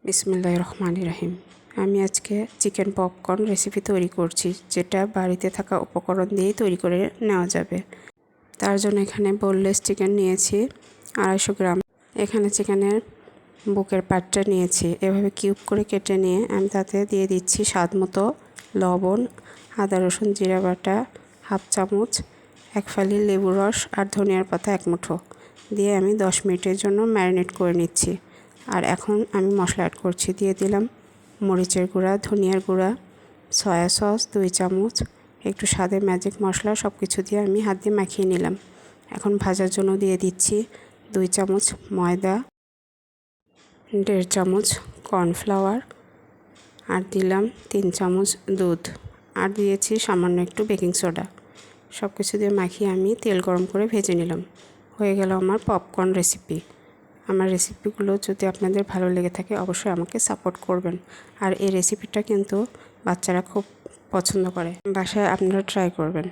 বিসমিল্লাহির রহমানির রহিম। আমি আজকে চিকেন পপকর্ন রেসিপি তৈরি করছি, যেটা বাড়িতে থাকা উপকরণ দিয়েই তৈরি করে নেওয়া যাবে। তার জন্য এখানে বোনলেস চিকেন নিয়েছি 250 গ্রাম। এখানে চিকেনের বুকের পার্টটা নিয়েছি। এভাবে কিউব করে কেটে নিয়ে আমি তাতে দিয়ে দিচ্ছি স্বাদ মতো লবণ, আদা রসুন জিরা বাটা হাফ চামচ, 1 ফালি লেবুর রস আর ধনিয়ার পাতা 1 মুঠো দিয়ে আমি 10 মিনিটের জন্য ম্যারিনেট করে নিচ্ছি। আর এখন আমি মশলা অ্যাড করছি। দিয়ে দিলাম মরিচের গুঁড়া, ধনিয়ার গুঁড়া, সয়া সস 2 চামচ, একটু স্বাদে ম্যাজিক মশলা, সব কিছু দিয়ে আমি হাত দিয়ে মাখিয়ে নিলাম। এখন ভাজার জন্য দিয়ে দিচ্ছি 2 চামচ ময়দা, 1.5 চামচ কর্নফ্লাওয়ার আর দিলাম 3 চামচ দুধ আর দিয়েছি সামান্য একটু বেকিং সোডা। সব কিছু দিয়ে মাখিয়ে আমি তেল গরম করে ভেজে নিলাম। হয়ে গেল আমার পপকর্ন রেসিপি। আমার রেসিপিগুলো যদি আপনাদের ভালো লেগে থাকে অবশ্যই আমাকে সাপোর্ট করবেন। আর এই রেসিপিটা কিন্তু বাচ্চারা খুব পছন্দ করে। বাসায় আপনারা ট্রাই করবেন।